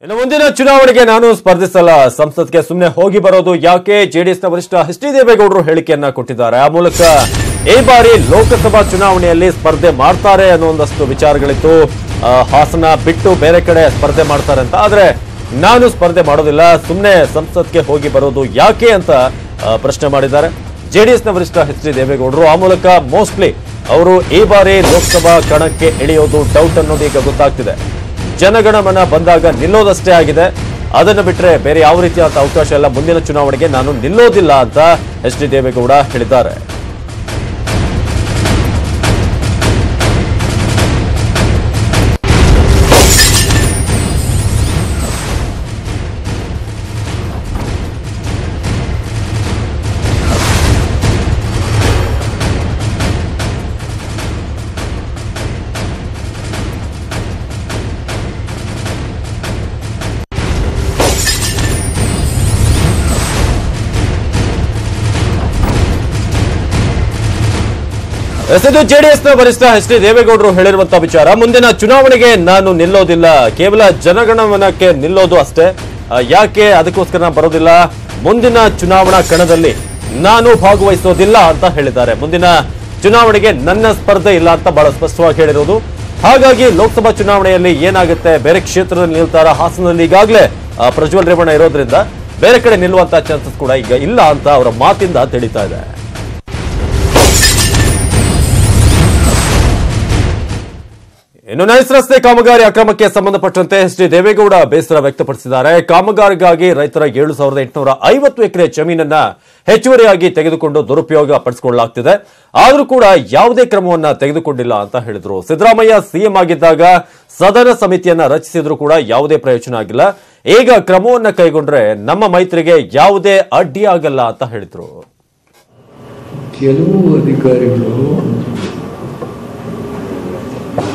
ಇನ್ನು ಮುಂದಿನ ಚುನಾವಣೆಗೆ ನಾನು ಸ್ಪರ್ಧಿಸಲ್ಲ, ಸಂಸತ್ಗೆ ಸುಮ್ಮನೆ ಹೋಗಿ ಬರೋದು ಯಾಕೆ? ಜೆಡಿಎಸ್ನ ವರಿಷ್ಠ ಎಚ್ ಡಿ ದೇವೇಗೌಡರು ಹೇಳಿಕೆಯನ್ನ ಕೊಟ್ಟಿದ್ದಾರೆ. ಆ ಮೂಲಕ ಈ ಬಾರಿ ಲೋಕಸಭಾ ಚುನಾವಣೆಯಲ್ಲಿ ಸ್ಪರ್ಧೆ ಮಾಡ್ತಾರೆ ಅನ್ನೋ ಒಂದಷ್ಟು ವಿಚಾರಗಳಿತ್ತು. ಹಾಸನ ಬಿಟ್ಟು ಬೇರೆ ಕಡೆ ಸ್ಪರ್ಧೆ ಮಾಡ್ತಾರೆ ಅಂತ. ಆದ್ರೆ ನಾನು ಸ್ಪರ್ಧೆ ಮಾಡೋದಿಲ್ಲ, ಸುಮ್ಮನೆ ಸಂಸತ್ಗೆ ಹೋಗಿ ಬರೋದು ಯಾಕೆ ಅಂತ ಪ್ರಶ್ನೆ ಮಾಡಿದ್ದಾರೆ ಜೆಡಿಎಸ್ನ ವರಿಷ್ಠ ಎಚ್ ಡಿ ದೇವೇಗೌಡರು. ಆ ಮೂಲಕ ಮೋಸ್ಟ್ಲಿ ಅವರು ಈ ಬಾರಿ ಲೋಕಸಭಾ ಕಣಕ್ಕೆ ಇಳಿಯೋದು ಡೌಟ್ ಅನ್ನೋದು ಈಗ ಗೊತ್ತಾಗ್ತಿದೆ. ಜನಗಣಮನ ಬಂದಾಗ ನಿಲ್ಲೋದಷ್ಟೇ ಆಗಿದೆ, ಅದನ್ನು ಬಿಟ್ಟರೆ ಬೇರೆ ಯಾವ ರೀತಿಯಾದ ಅವಕಾಶ ಇಲ್ಲ. ಮುಂದಿನ ಚುನಾವಣೆಗೆ ನಾನು ನಿಲ್ಲೋದಿಲ್ಲ ಅಂತ ಎಚ್ ಡಿ ದೇವೇಗೌಡ ಹೇಳಿದ್ದಾರೆ. ಇದು ಜೆಡಿಎಸ್ನ ವರಿಷ್ಠ ಎಚ್ ಡಿ ದೇವೇಗೌಡರು ಹೇಳಿರುವಂತಹ ವಿಚಾರ. ಮುಂದಿನ ಚುನಾವಣೆಗೆ ನಾನು ನಿಲ್ಲೋದಿಲ್ಲ, ಕೇವಲ ಜನಗಣಮನಕ್ಕೆ ನಿಲ್ಲೋದು ಅಷ್ಟೇ. ಯಾಕೆ? ಅದಕ್ಕೋಸ್ಕರ ನಾನು ಬರೋದಿಲ್ಲ, ಮುಂದಿನ ಚುನಾವಣಾ ಕಣದಲ್ಲಿ ನಾನು ಭಾಗವಹಿಸೋದಿಲ್ಲ ಅಂತ ಹೇಳಿದ್ದಾರೆ. ಮುಂದಿನ ಚುನಾವಣೆಗೆ ನನ್ನ ಸ್ಪರ್ಧೆ ಇಲ್ಲ ಅಂತ ಬಹಳ ಸ್ಪಷ್ಟವಾಗಿ ಹೇಳಿರೋದು. ಹಾಗಾಗಿ ಲೋಕಸಭಾ ಚುನಾವಣೆಯಲ್ಲಿ ಏನಾಗುತ್ತೆ, ಬೇರೆ ಕ್ಷೇತ್ರದಲ್ಲಿ ನಿಲ್ತಾರ? ಹಾಸನದಲ್ಲಿ ಈಗಾಗಲೇ ಪ್ರಜ್ವಲ್ ರೇವಣ್ಣ ಇರೋದ್ರಿಂದ ಬೇರೆ ಕಡೆ ನಿಲ್ಲುವಂತಹ ಚಾನ್ಸಸ್ ಕೂಡ ಈಗ ಇಲ್ಲ ಅಂತ ಅವರ ಮಾತಿಂದ ತಿಳಿತಾ ಇದೆ. ಇನ್ನು ನೈಸ್ ರಸ್ತೆ ಕಾಮಗಾರಿ ಅಕ್ರಮಕ್ಕೆ ಸಂಬಂಧಪಟ್ಟಂತೆ ಎಚ್ ಡಿ ದೇವೇಗೌಡ ಬೇಸರ ವ್ಯಕ್ತಪಡಿಸಿದ್ದಾರೆ. ಕಾಮಗಾರಿಗಾಗಿ ರೈತರ 7,850 ಎಕರೆ ಜಮೀನನ್ನ ಹೆಚ್ಚುವರಿಯಾಗಿ ತೆಗೆದುಕೊಂಡು ದುರುಪಯೋಗ ಪಡಿಸಿಕೊಳ್ಳಲಾಗ್ತಿದೆ, ಆದರೂ ಕೂಡ ಯಾವುದೇ ಕ್ರಮವನ್ನ ತೆಗೆದುಕೊಂಡಿಲ್ಲ ಅಂತ ಹೇಳಿದ್ರು. ಸಿದ್ದರಾಮಯ್ಯ ಸಿಎಂ ಆಗಿದ್ದಾಗ ಸದನ ಸಮಿತಿಯನ್ನ ರಚಿಸಿದ್ರು ಕೂಡ ಯಾವುದೇ ಪ್ರಯೋಜನ ಆಗಿಲ್ಲ. ಈಗ ಕ್ರಮವನ್ನ ಕೈಗೊಂಡ್ರೆ ನಮ್ಮ ಮೈತ್ರಿಗೆ ಯಾವುದೇ ಅಡ್ಡಿ ಆಗಲ್ಲ ಅಂತ ಹೇಳಿದ್ರು. ಕೆಲವು ಅಧಿಕಾರಿಗಳು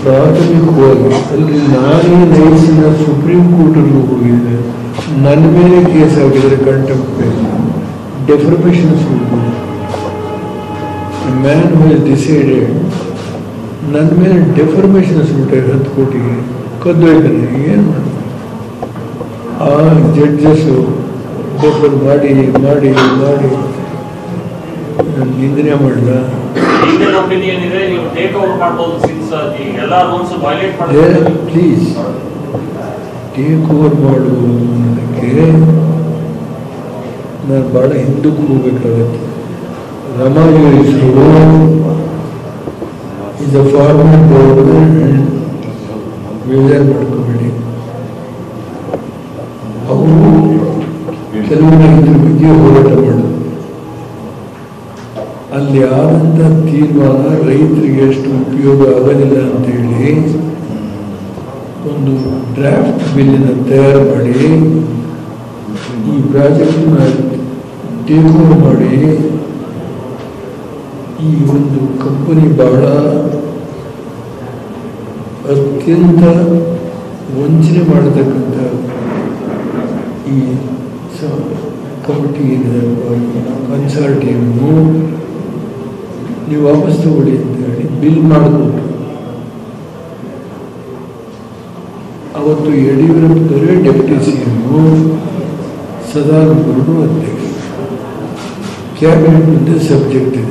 ಪ್ರಾಥಮಿಕವಾಗಿ ಅಲ್ಲಿ ನಾನೇ ನೈಸಿನ ಸುಪ್ರೀಂ ಕೋರ್ಟ್ಗೂ ಹೋಗಿದ್ದೆ, ನನ್ನ ಮೇಲೆ ಕೇಸ್ ಆಗಿದ್ರೆ contempt defamation man who is decided ನನ್ನ ಮೇಲೆ ಡೆಫರ್ಮೇಷನ್ ಸುಬಿಟ್ಟೆ 10 ಕೋಟಿಗೆ ಕದ್ದೊಯ್ತಾನೆ. ಏನು ಮಾಡಿ ಆ ಜಡ್ಜಸ್ಸು ಡೆಫರ್ ಮಾಡಿ ಮಾಡಿ ಮಾಡಿ ನಿಂದನೆ ಮಾಡಲ. ಪ್ಲೀಸ್ ಟೇಕ್ ಓವರ್ ಮಾಡುವುದು ಅನ್ನೋದಕ್ಕೆ ನಾನು ಬಹಳ ಹಿಂದಕ್ಕೆ ಹೋಗ್ಬೇಕಾಗತ್ತೆ. ರಮಾಯೋಗಿಸರು ಇಸ್ ಅ ಫಾರ್ಮರ್ ಗವರ್ಮೆಂಟ್, ಬೇಜಾರು ಮಾಡ್ಕೋಬೇಡಿ. ಅವರು ಕೆಲವು ರೈತರ ಬಗ್ಗೆ ಹೋರಾಟ ಮಾಡೋದು, ಅಲ್ಲಿ ಆದಂಥ ತೀರ್ಮಾನ ರೈತರಿಗೆ ಎಷ್ಟು ಉಪಯೋಗ ಆಗೋದಿಲ್ಲ ಅಂತೇಳಿ ಒಂದು ಡ್ರಾಫ್ಟ್ ಬಿಲ್ಲಿನ ತಯಾರು ಮಾಡಿ ಈ ಪ್ರಾಜೆಕ್ಟ್ನ ಟೇಕ್ ಓವರ್ ಮಾಡಿ ಈ ಒಂದು ಕಂಪನಿ ಬಹಳ ಅತ್ಯಂತ ವಂಚನೆ ಮಾಡತಕ್ಕಂಥ ಈ ಕಮಿಟಿ ಕನ್ಸಾರ್ಟಿಯಮ್ಮು ನೀವು ವಾಪಸ್ ತಗೊಳ್ಳಿ ಅಂತ ಹೇಳಿ ಬಿಲ್ ಮಾಡಿಕೊಟ್ರು. ಅವತ್ತು ಯಡಿಯೂರಪ್ಪನವರೇ ಡೆಪ್ಟಿ ಸಿಎಮ್ಮು, ಸದಾನಂದಗೌಡರು ಅಧ್ಯಕ್ಷ, ಕ್ಯಾಬಿನೆಟ್ ಮುಂದೆ ಸಬ್ಜೆಕ್ಟ್ ಇದೆ.